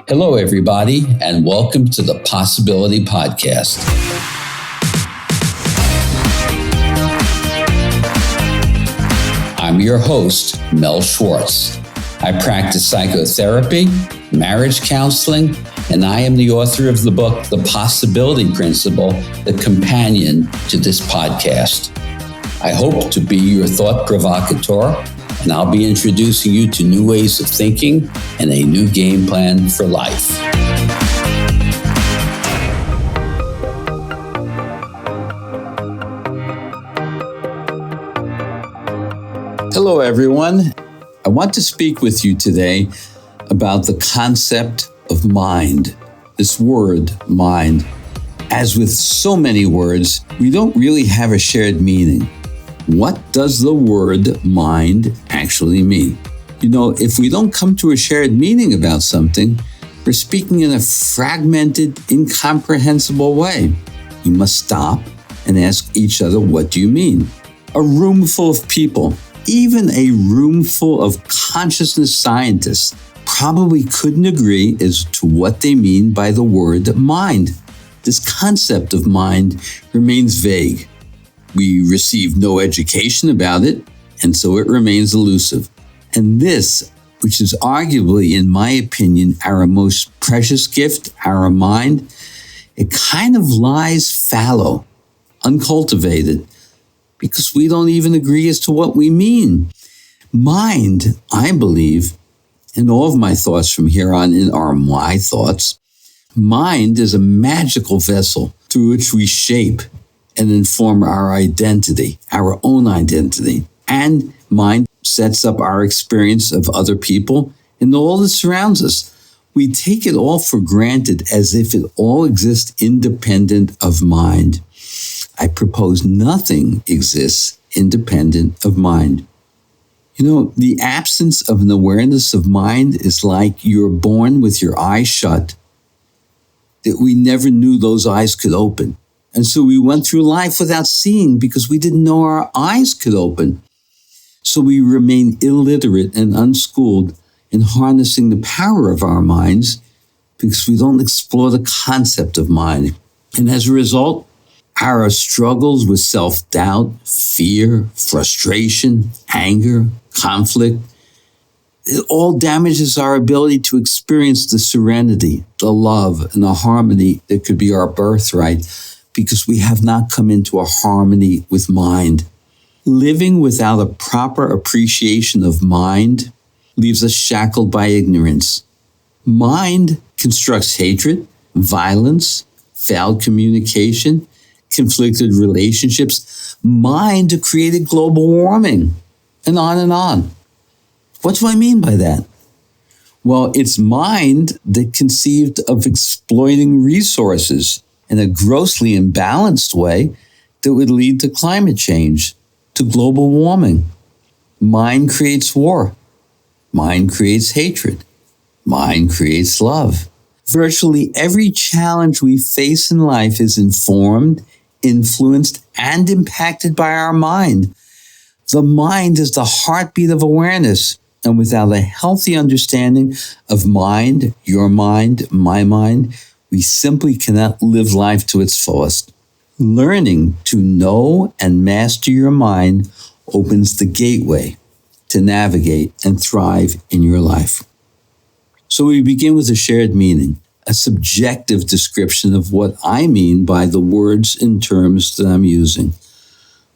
Hello, everybody, and welcome to the Possibility Podcast. I'm your host, Mel Schwartz. I practice psychotherapy, marriage counseling, and I am the author of the book, The Possibility Principle, the companion to this podcast. I hope to be your thought provocateur, and I'll be introducing you to new ways of thinking and a new game plan for life. Hello, everyone. I want to speak with you today about the concept of mind, this word, mind. As with so many words, we don't really have a shared meaning. What does the word mind actually mean? You know, if we don't come to a shared meaning about something, we're speaking in a fragmented, incomprehensible way. We must stop and ask each other, what do you mean? A room full of people, even a room full of consciousness scientists, probably couldn't agree as to what they mean by the word mind. This concept of mind remains vague. We receive no education about it, and so it remains elusive. And this, which is arguably, in my opinion, our most precious gift, our mind, it kind of lies fallow, uncultivated, because we don't even agree as to what we mean. Mind, I believe, and all of my thoughts from here on in are my thoughts, mind is a magical vessel through which we shape and inform our identity, our own identity. And mind sets up our experience of other people and all that surrounds us. We take it all for granted as if it all exists independent of mind. I propose nothing exists independent of mind. You know, the absence of an awareness of mind is like you're born with your eyes shut, that we never knew those eyes could open. And so we went through life without seeing because we didn't know our eyes could open. So we remain illiterate and unschooled in harnessing the power of our minds because we don't explore the concept of mind. And as a result, our struggles with self-doubt, fear, frustration, anger, conflict, it all damages our ability to experience the serenity, the love, and the harmony that could be our birthright, because we have not come into a harmony with mind. Living without a proper appreciation of mind leaves us shackled by ignorance. Mind constructs hatred, violence, failed communication, conflicted relationships. Mind created global warming, and on and on. What do I mean by that? Well, it's mind that conceived of exploiting resources in a grossly imbalanced way that would lead to climate change, to global warming. Mind creates war. Mind creates hatred. Mind creates love. Virtually every challenge we face in life is informed, influenced, and impacted by our mind. The mind is the heartbeat of awareness, and without a healthy understanding of mind, your mind, my mind, we simply cannot live life to its fullest. Learning to know and master your mind opens the gateway to navigate and thrive in your life. So we begin with a shared meaning, a subjective description of what I mean by the words and terms that I'm using.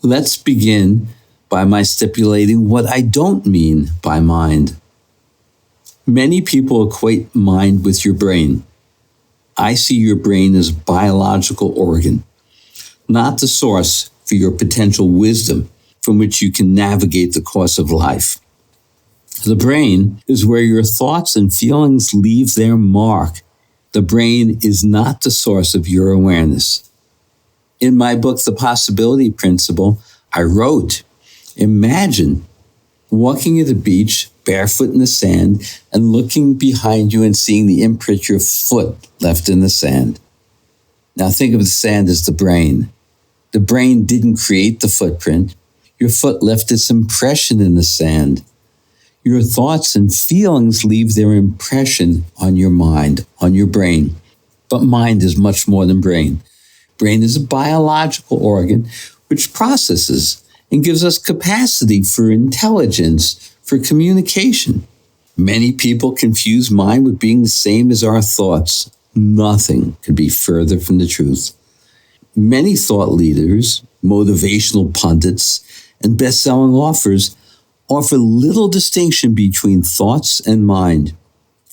Let's begin by my stipulating what I don't mean by mind. Many people equate mind with your brain. I see your brain as a biological organ, not the source for your potential wisdom from which you can navigate the course of life. The brain is where your thoughts and feelings leave their mark. The brain is not the source of your awareness. In my book, The Possibility Principle, I wrote, imagine walking at the beach, barefoot in the sand, and looking behind you and seeing the imprint your foot left in the sand. Now think of the sand as the brain. The brain didn't create the footprint. Your foot left its impression in the sand. Your thoughts and feelings leave their impression on your mind, on your brain. But mind is much more than brain. Brain is a biological organ which processes and gives us capacity for intelligence, for communication. Many people confuse mind with being the same as our thoughts. Nothing could be further from the truth. Many thought leaders, motivational pundits, and best-selling authors offer little distinction between thoughts and mind,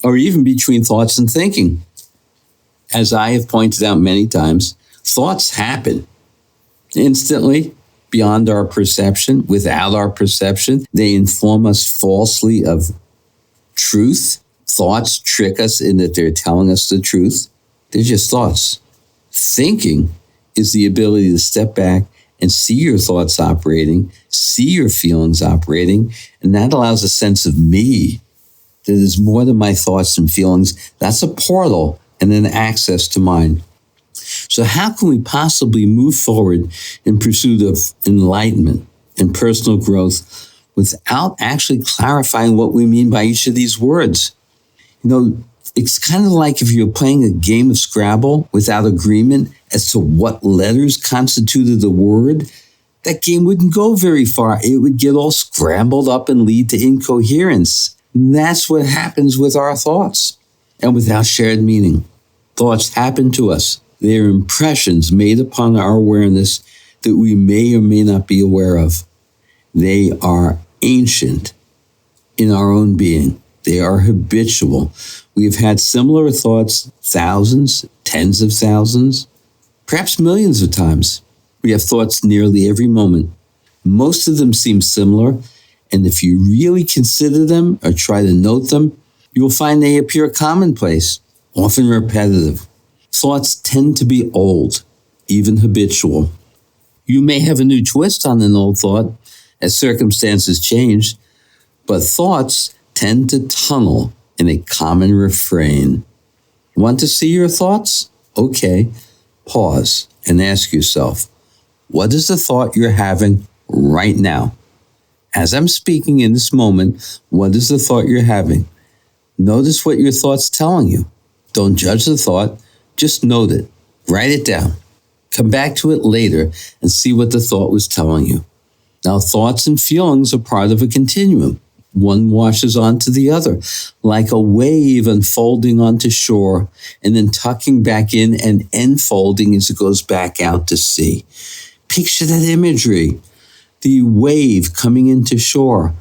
or even between thoughts and thinking. As I have pointed out many times, thoughts happen instantly, beyond our perception, without our perception. They inform us falsely of truth. Thoughts trick us in that they're telling us the truth. They're just thoughts. Thinking is the ability to step back and see your thoughts operating, see your feelings operating, and that allows a sense of me that is more than my thoughts and feelings. That's a portal and an access to mind. So how can we possibly move forward in pursuit of enlightenment and personal growth without actually clarifying what we mean by each of these words? You know, it's kind of like if you're playing a game of Scrabble without agreement as to what letters constituted the word. That game wouldn't go very far. It would get all scrambled up and lead to incoherence. And that's what happens with our thoughts. And without shared meaning, thoughts happen to us. They are impressions made upon our awareness that we may or may not be aware of. They are ancient in our own being. They are habitual. We have had similar thoughts thousands, tens of thousands, perhaps millions of times. We have thoughts nearly every moment. Most of them seem similar, and if you really consider them or try to note them, you will find they appear commonplace, often repetitive. Thoughts tend to be old, even habitual. You may have a new twist on an old thought as circumstances change, but thoughts tend to tunnel in a common refrain. Want to see your thoughts? Okay, pause and ask yourself, what is the thought you're having right now? As I'm speaking in this moment, what is the thought you're having? Notice what your thought's telling you. Don't judge the thought, just note it. Write it down. Come back to it later and see what the thought was telling you. Now, thoughts and feelings are part of a continuum. One washes onto the other, like a wave unfolding onto shore and then tucking back in and enfolding as it goes back out to sea. Picture that imagery. The wave coming into shore.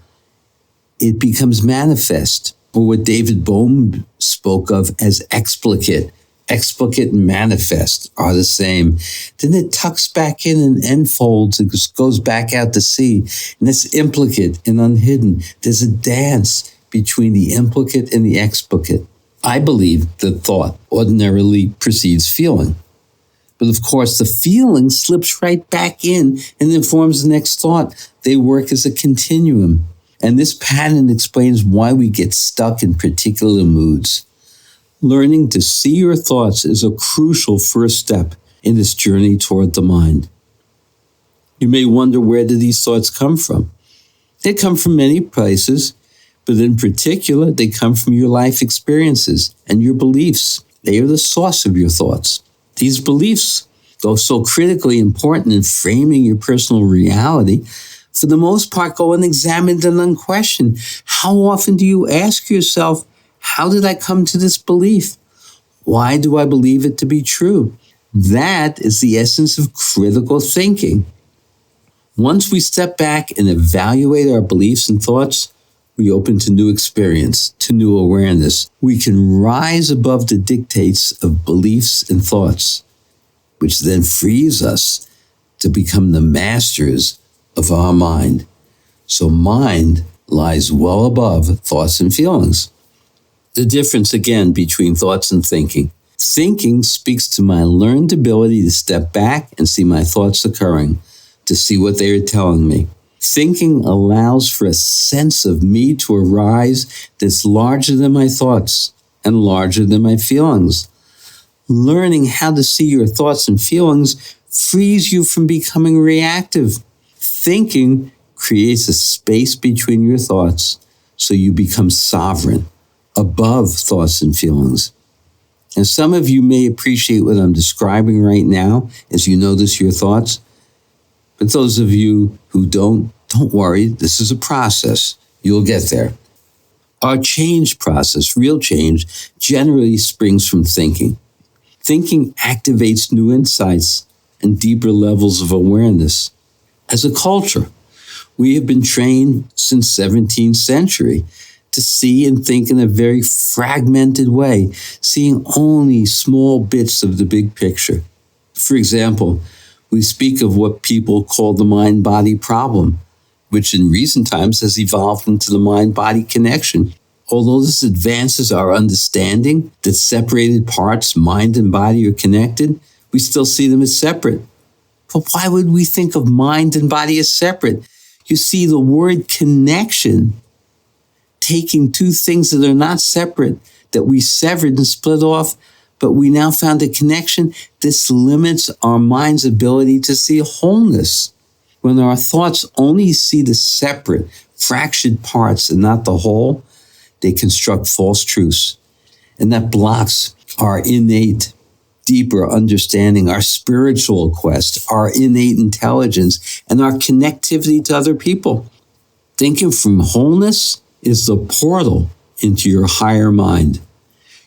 It becomes manifest, or what David Bohm spoke of as explicate. Explicate and manifest are the same. Then it tucks back in and enfolds and goes back out to sea. And that's implicate and unhidden. There's a dance between the implicate and the explicate. I believe that thought ordinarily precedes feeling. But of course, the feeling slips right back in and then forms the next thought. They work as a continuum. And this pattern explains why we get stuck in particular moods. Learning to see your thoughts is a crucial first step in this journey toward the mind. You may wonder, where do these thoughts come from? They come from many places, but in particular, they come from your life experiences and your beliefs. They are the source of your thoughts. These beliefs, though so critically important in framing your personal reality, for the most part go unexamined and unquestioned. How often do you ask yourself, how did I come to this belief? Why do I believe it to be true? That is the essence of critical thinking. Once we step back and evaluate our beliefs and thoughts, we open to new experience, to new awareness. We can rise above the dictates of beliefs and thoughts, which then frees us to become the masters of our mind. So mind lies well above thoughts and feelings. The difference, again, between thoughts and thinking. Thinking speaks to my learned ability to step back and see my thoughts occurring, to see what they are telling me. Thinking allows for a sense of me to arise that's larger than my thoughts and larger than my feelings. Learning how to see your thoughts and feelings frees you from becoming reactive. Thinking creates a space between your thoughts so you become sovereign, above thoughts and feelings. And some of you may appreciate what I'm describing right now as you notice your thoughts. But those of you who don't worry. This is a process. You'll get there. Our change process, real change, generally springs from thinking. Thinking activates new insights and deeper levels of awareness. As a culture, we have been trained since 17th century to see and think in a very fragmented way, seeing only small bits of the big picture. For example, we speak of what people call the mind-body problem, which in recent times has evolved into the mind-body connection. Although this advances our understanding that separated parts, mind and body, are connected, we still see them as separate. But why would we think of mind and body as separate? You see, the word connection, taking two things that are not separate, that we severed and split off, but we now found a connection, this limits our mind's ability to see wholeness. When our thoughts only see the separate, fractured parts and not the whole, they construct false truths. And that blocks our innate, deeper understanding, our spiritual quest, our innate intelligence, and our connectivity to other people. Thinking from wholeness is the portal into your higher mind.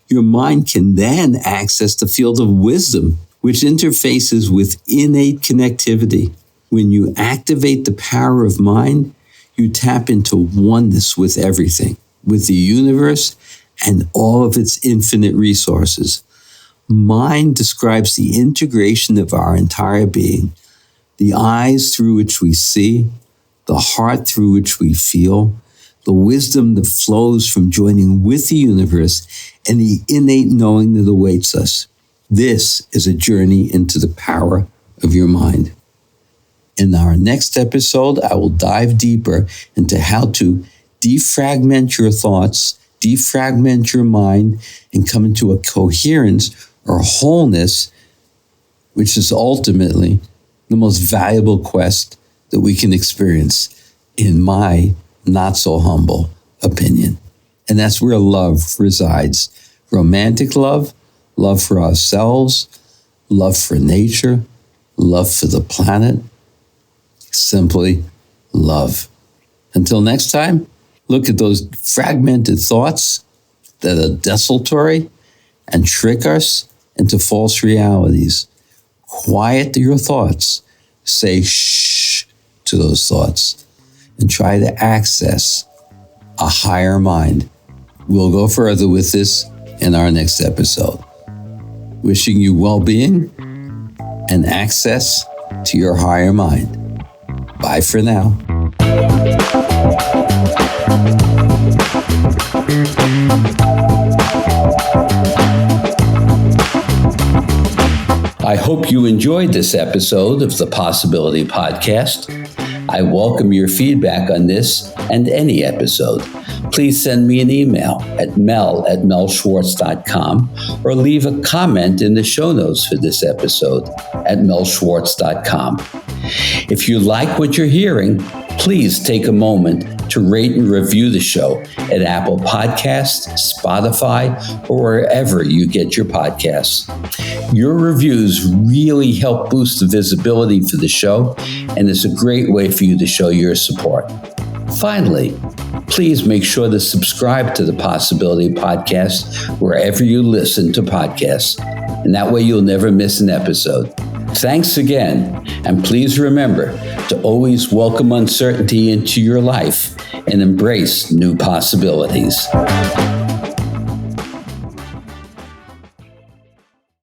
Your mind can then access the field of wisdom, which interfaces with innate connectivity. When you activate the power of mind, you tap into oneness with everything, with the universe and all of its infinite resources. Mind describes the integration of our entire being, the eyes through which we see, the heart through which we feel, the wisdom that flows from joining with the universe, and the innate knowing that awaits us. This is a journey into the power of your mind. In our next episode, I will dive deeper into how to defragment your thoughts, defragment your mind, and come into a coherence or wholeness, which is ultimately the most valuable quest that we can experience, in my not so humble opinion. And that's where love resides. Romantic love, love for ourselves, love for nature, love for the planet. Simply love. Until next time, look at those fragmented thoughts that are desultory and trick us into false realities. Quiet your thoughts. Say shh to those thoughts and try to access a higher mind. We'll go further with this in our next episode. Wishing you well-being and access to your higher mind. Bye for now. I hope you enjoyed this episode of the Possibility Podcast. I welcome your feedback on this and any episode. Please send me an email at mel@melschwartz.com or leave a comment in the show notes for this episode at melschwartz.com. If you like what you're hearing, please take a moment to rate and review the show at Apple Podcasts, Spotify, or wherever you get your podcasts. Your reviews really help boost the visibility for the show, and it's a great way for you to show your support. Finally, please make sure to subscribe to the Possibility Podcast wherever you listen to podcasts, and that way you'll never miss an episode. Thanks again, and please remember to always welcome uncertainty into your life and embrace new possibilities.